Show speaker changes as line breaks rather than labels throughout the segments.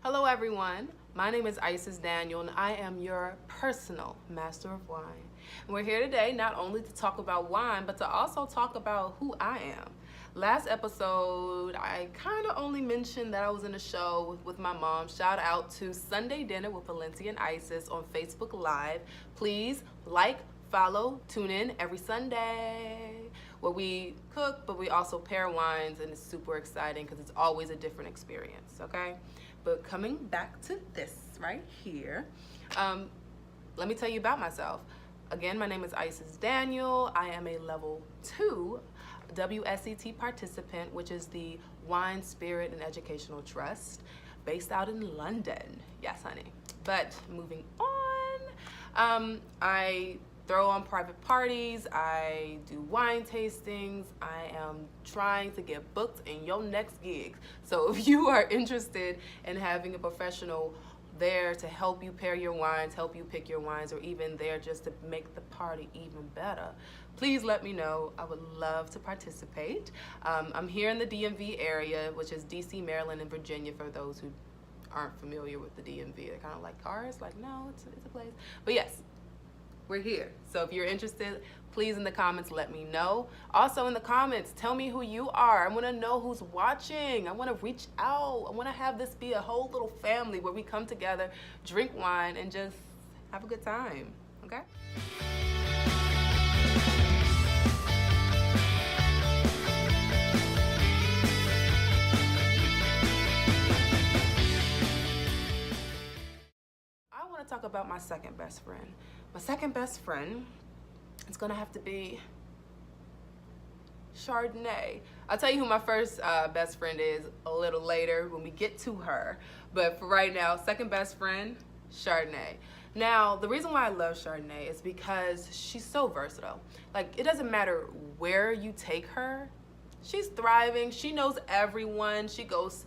Hello everyone, my name is Isis Daniel and I am your personal master of wine. And we're here today not only to talk about wine, but to also talk about who I am. Last episode, I kind of only mentioned that I was in a show with my mom. Shout out to Sunday Dinner with Valencia and Isis on Facebook Live. Please like, follow, tune in every Sunday where we cook, but we also pair wines, and it's super exciting because it's always a different experience, okay? But coming back to this right here, let me tell you about myself. Again, my name is Isis Daniel. I am a level 2 WSET participant, which is the Wine, Spirit, and Educational Trust, based out in London. Yes, honey. But moving on, I throw on private parties, I do wine tastings, I am trying to get booked in your next gig. So if you are interested in having a professional there to help you pair your wines, help you pick your wines, or even there just to make the party even better, please let me know. I would love to participate. I'm here in the DMV area, which is DC, Maryland, and Virginia for those who aren't familiar with the DMV. They're kind of like cars, like no, it's a place. But yes, we're here. So if you're interested, please in the comments let me know. Also in the comments, tell me who you are. I want to know who's watching. I want to reach out. I want to have this be a whole little family where we come together, drink wine, and just have a good time. Okay? I want to talk about my second best friend. My second best friend is gonna have to be Chardonnay. I'll tell you who my first best friend is a little later when we get to her. But for right now, second best friend, Chardonnay. Now, the reason why I love Chardonnay is because she's so versatile. Like, it doesn't matter where you take her, she's thriving, she knows everyone, she goes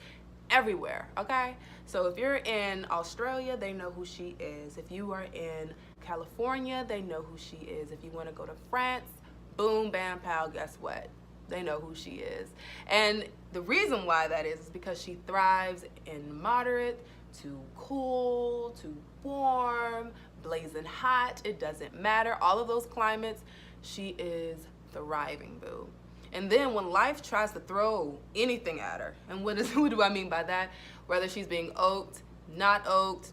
everywhere, okay? So if you're in Australia, they know who she is. If you are in California, they know who she is. If you want to go to France, boom, bam, pow, guess what? They know who she is. And the reason why that is because she thrives in moderate to cool to warm, blazing hot. It doesn't matter. All of those climates, she is thriving, boo. And then when life tries to throw anything at her, and what do I mean by that? Whether she's being oaked, not oaked,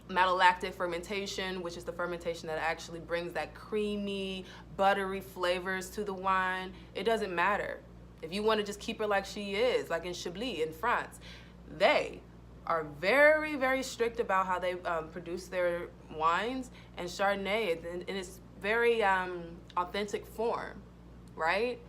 malolactic fermentation, which is the fermentation that actually brings that creamy, buttery flavors to the wine, it doesn't matter. If you want to just keep her like she is, like in Chablis in France, they are very, very strict about how they produce their wines, and Chardonnay in its very authentic form, right?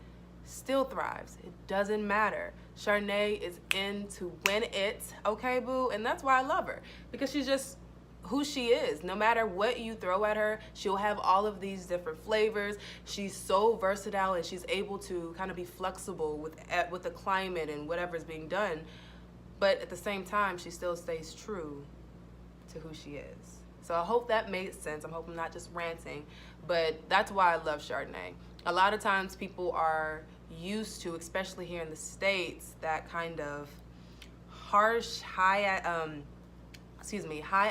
Still thrives. It doesn't matter. Chardonnay is in to win it, okay, boo? And that's why I love her, because she's just who she is. No matter what you throw at her, she'll have all of these different flavors. She's so versatile, and she's able to kind of be flexible with the climate and whatever's being done. But at the same time, she still stays true to who she is. So I hope that made sense. I hope I'm not just ranting, but that's why I love Chardonnay. A lot of times people are used to, especially here in the States, that kind of harsh, high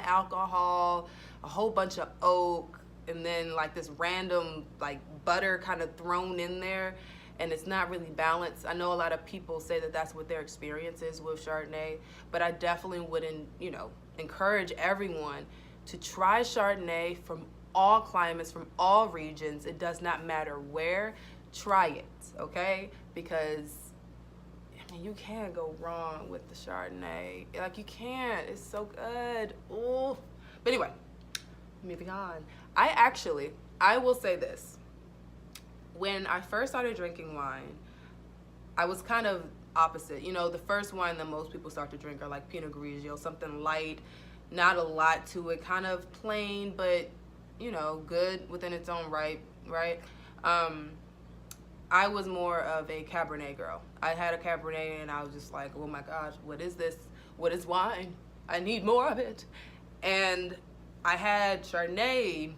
alcohol, a whole bunch of oak, and then like this random like butter kind of thrown in there, and it's not really balanced. I know a lot of people say that that's what their experience is with Chardonnay, but I definitely wouldn't, encourage everyone to try Chardonnay from all climates, from all regions. It does not matter where. Try it, okay? Because you can't go wrong with the Chardonnay. Like, you can't. It's so good. Ooh. But anyway, moving on. I will say this. When I first started drinking wine, I was kind of opposite. The first wine that most people start to drink are like Pinot Grigio, something light, not a lot to it, kind of plain, but, good within its own right? I was more of a Cabernet girl. I had a Cabernet and I was just like, oh my gosh, what is this? What is wine? I need more of it. And I had Chardonnay,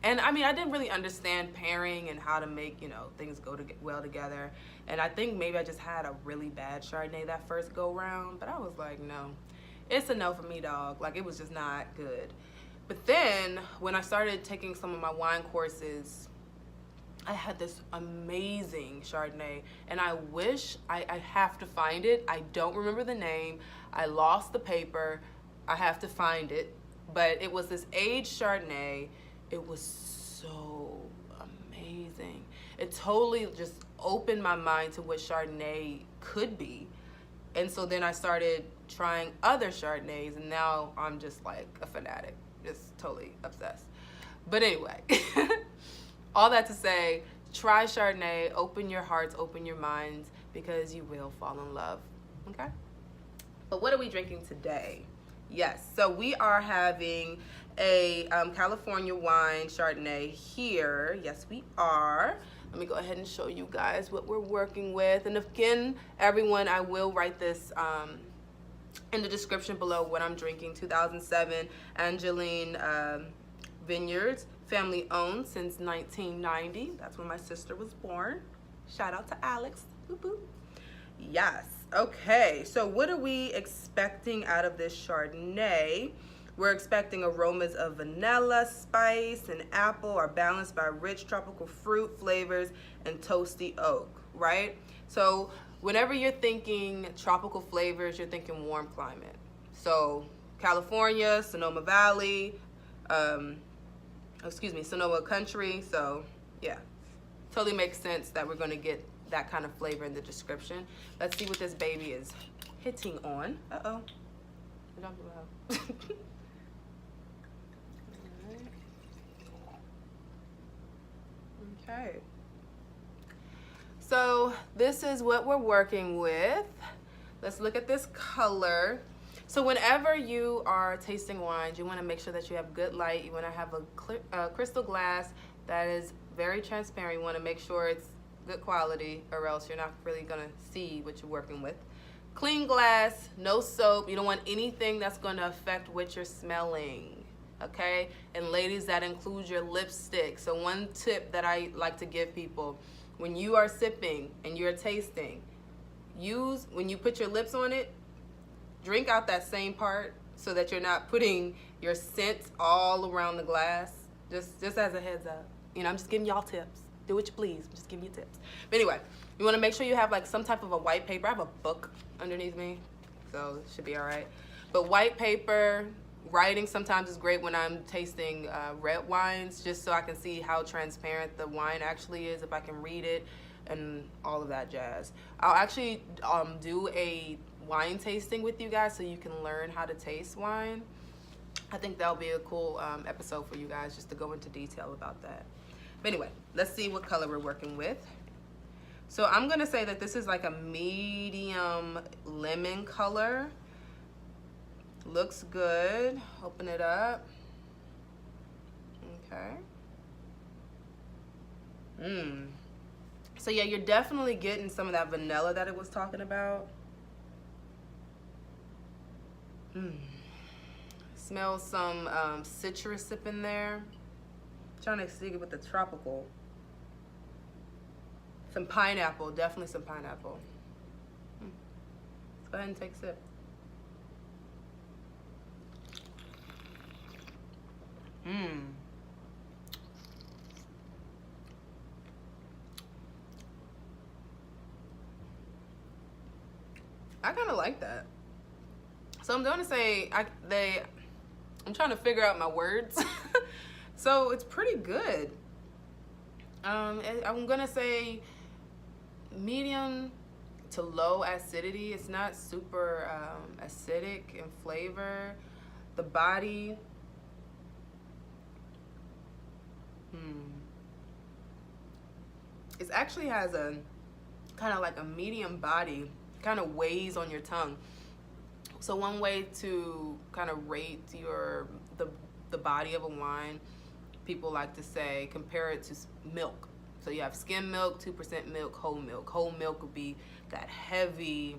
and I didn't really understand pairing and how to make, things go well together. And I think maybe I just had a really bad Chardonnay that first go round, but I was like, no, it's a no for me, dog. Like, it was just not good. But then when I started taking some of my wine courses, I had this amazing Chardonnay, and I wish I have to find it. I don't remember the name. I lost the paper. I have to find it. But it was this aged Chardonnay. It was so amazing. It totally just opened my mind to what Chardonnay could be. And so then I started trying other Chardonnays, and now I'm just like a fanatic, just totally obsessed. But anyway, all that to say, try Chardonnay, open your hearts, open your minds, because you will fall in love, okay? But what are we drinking today? Yes, so we are having a California wine Chardonnay here. Yes, we are. Let me go ahead and show you guys what we're working with. And again, everyone, I will write this in the description below what I'm drinking. 2007 Angeline Vineyards, family owned since 1990. That's when my sister was born. Shout out to Alex. Boop, boop. Yes. Okay, so what are we expecting out of this Chardonnay? We're expecting aromas of vanilla, spice, and apple are balanced by rich tropical fruit flavors and toasty oak, right? So whenever you're thinking tropical flavors, you're thinking warm climate. So California, Sonoma Valley, Sonoma Country. So yeah, totally makes sense that we're gonna get that kind of flavor in the description. Let's see what this baby is hitting on. Uh-oh. Okay. So this is what we're working with. Let's look at this color. So whenever you are tasting wines, you want to make sure that you have good light. You want to have a clear, crystal glass that is very transparent. You want to make sure it's good quality, or else you're not really going to see what you're working with. Clean glass, no soap. You don't want anything that's going to affect what you're smelling, okay? And ladies, that includes your lipstick. So one tip that I like to give people, when you are sipping and you're tasting, when you put your lips on it, drink out that same part so that you're not putting your scents all around the glass. Just as a heads up. You know, I'm just giving y'all tips. Do what you please. I'm just giving you tips. But anyway, you want to make sure you have like some type of a white paper. I have a book underneath me, so it should be all right. But white paper, writing sometimes is great when I'm tasting red wines, just so I can see how transparent the wine actually is, if I can read it and all of that jazz. I'll actually do a wine tasting with you guys so you can learn how to taste wine. I think that'll be a cool episode for you guys, just to go into detail about that. But anyway, let's see what color we're working with. So I'm gonna say that this is like a medium lemon color. Looks good. Open it up. Okay. So yeah, you're definitely getting some of that vanilla that it was talking about. Smells some citrus up in there. Trying to see it with the tropical. Some pineapple, definitely some pineapple. Let's go ahead and take a sip. I kind of like that. So I'm going to say I'm trying to figure out my words. So it's pretty good. I'm gonna say medium to low acidity. It's not super acidic in flavor. The body, it actually has a kind of like a medium body, kind of weighs on your tongue. So one way to kind of rate the body of a wine, people like to say, compare it to milk. So you have skim milk, 2% milk, whole milk. Whole milk would be that heavy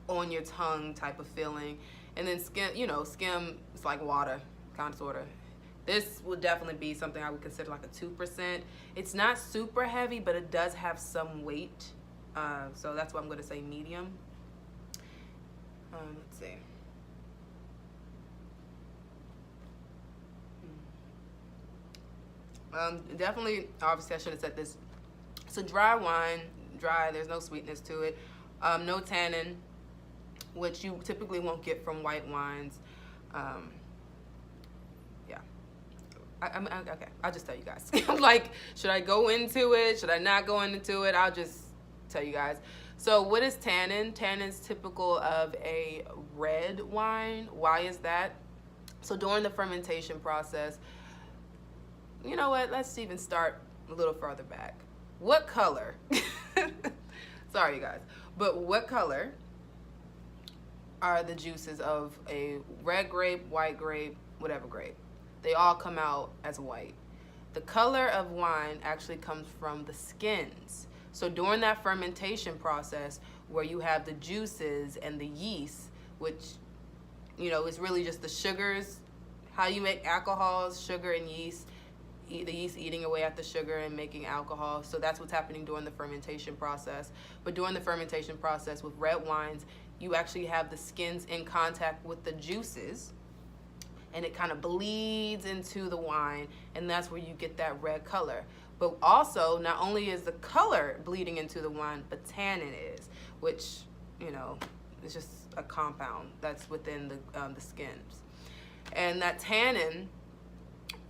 on your tongue type of feeling. And then skim, skim is like water, kind of, sort of. This would definitely be something I would consider like a 2%. It's not super heavy, but it does have some weight. So that's why I'm going to say medium. Let's see. Definitely, obviously I should have said this. It's a dry wine, dry, there's no sweetness to it. No tannin, which you typically won't get from white wines. Yeah. Okay, I'll just tell you guys. I'm like, should I go into it? Should I not go into it? I'll just tell you guys. So what is tannin? Tannin is typical of a red wine. Why is that? So during the fermentation process, you know what? Let's even start a little further back. What color? Sorry, you guys. But what color are the juices of a red grape, white grape, whatever grape? They all come out as white. The color of wine actually comes from the skins. So during that fermentation process where you have the juices and the yeast, which, you know, is really just the sugars, how you make alcohols, sugar and yeast, the yeast eating away at the sugar and making alcohol. So that's what's happening during the fermentation process. But during the fermentation process with red wines, you actually have the skins in contact with the juices, and it kind of bleeds into the wine, and that's where you get that red color. But also, not only is the color bleeding into the wine, but tannin is, which, you know, is just a compound that's within the skins. And that tannin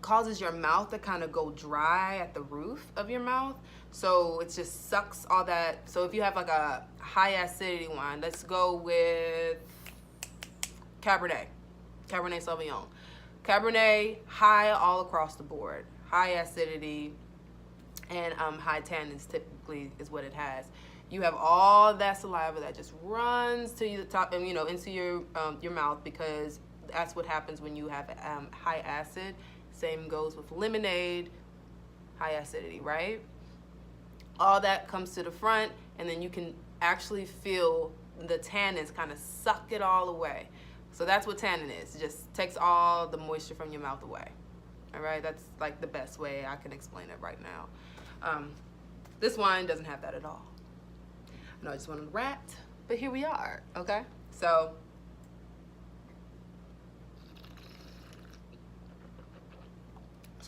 causes your mouth to kind of go dry at the roof of your mouth. So it just sucks all that. So if you have like a high acidity wine, let's go with Cabernet Sauvignon. Cabernet, high all across the board. High acidity and high tannins typically is what it has. You have all that saliva that just runs to the top, and, you know, into your mouth, because that's what happens when you have high acid. Same goes with lemonade, high acidity, right? All that comes to the front, and then you can actually feel the tannins kind of suck it all away. So that's what tannin is. It just takes all the moisture from your mouth away. All right, that's like the best way I can explain it right now. This wine doesn't have that at all. I know I just went on a rant, but here we are, okay? So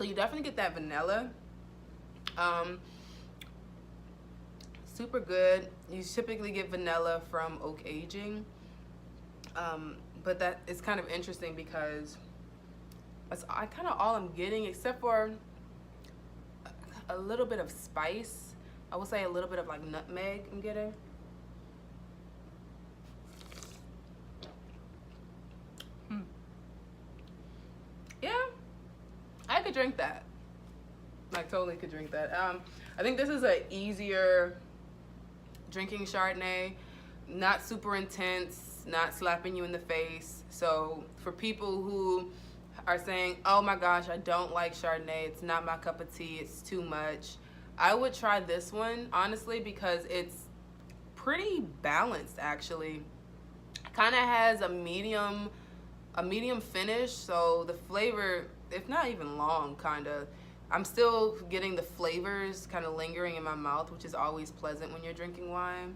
you definitely get that vanilla. Super good. You typically get vanilla from oak aging. But that is kind of interesting because that's kind of all I'm getting, except for a little bit of spice. I would say a little bit of like nutmeg I'm getting. Yeah, I could drink that. Like, totally could drink that. I think this is a easier drinking Chardonnay, not super intense, not slapping you in the face. So for people who are saying, oh my gosh, I don't like Chardonnay, it's not my cup of tea, it's too much, I would try this one, honestly, because it's pretty balanced, actually. It kind of has a medium finish, so the flavor, if not even long, kind of, I'm still getting the flavors kind of lingering in my mouth, which is always pleasant when you're drinking wine.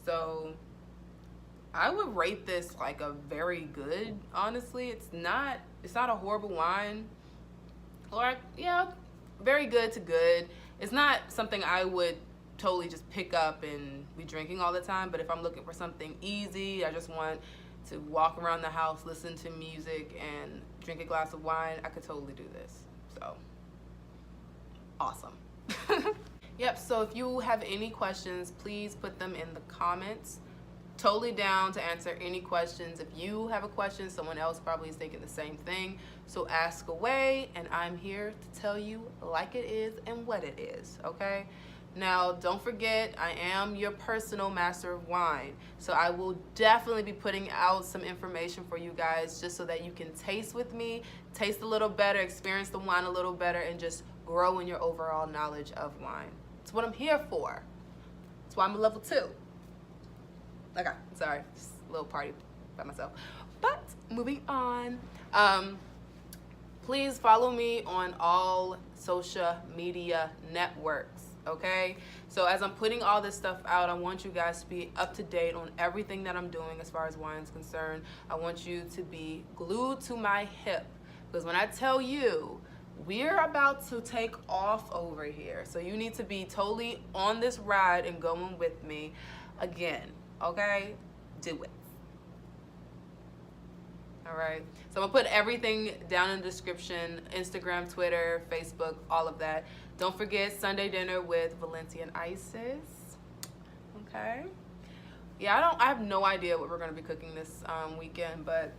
So I would rate this like a very good, honestly. It's not a horrible wine. Or, yeah, very good to good. It's not something I would totally just pick up and be drinking all the time, but if I'm looking for something easy, I just want to walk around the house, listen to music, and drink a glass of wine, I could totally do this. So, awesome. Yep, so if you have any questions, please put them in the comments. Totally down to answer any questions. If you have a question, someone else probably is thinking the same thing. So ask away, and I'm here to tell you like it is and what it is, okay? Now, don't forget, I am your personal master of wine. So I will definitely be putting out some information for you guys just so that you can taste with me, taste a little better, experience the wine a little better, and just grow in your overall knowledge of wine. It's what I'm here for. That's why I'm a level 2. Okay, sorry, just a little party by myself. But moving on, please follow me on all social media networks, okay? So as I'm putting all this stuff out, I want you guys to be up to date on everything that I'm doing as far as wine is concerned. I want you to be glued to my hip, because when I tell you we're about to take off over here. So you need to be totally on this ride and going with me again, okay? Do it. All right, so I'm gonna put everything down in the description, Instagram, Twitter, Facebook, all of that. Don't forget Sunday dinner with Valencia and Isis, okay? Yeah, I have no idea what we're gonna be cooking this weekend, but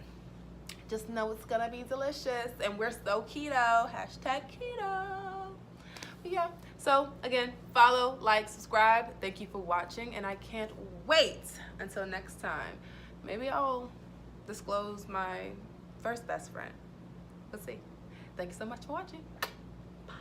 just know it's gonna be delicious, and we're so keto, hashtag keto. But yeah, so again, follow, like, subscribe. Thank you for watching, and I can't wait until next time. Maybe I'll disclose my first best friend. Let's see. Thank you so much for watching. Bye.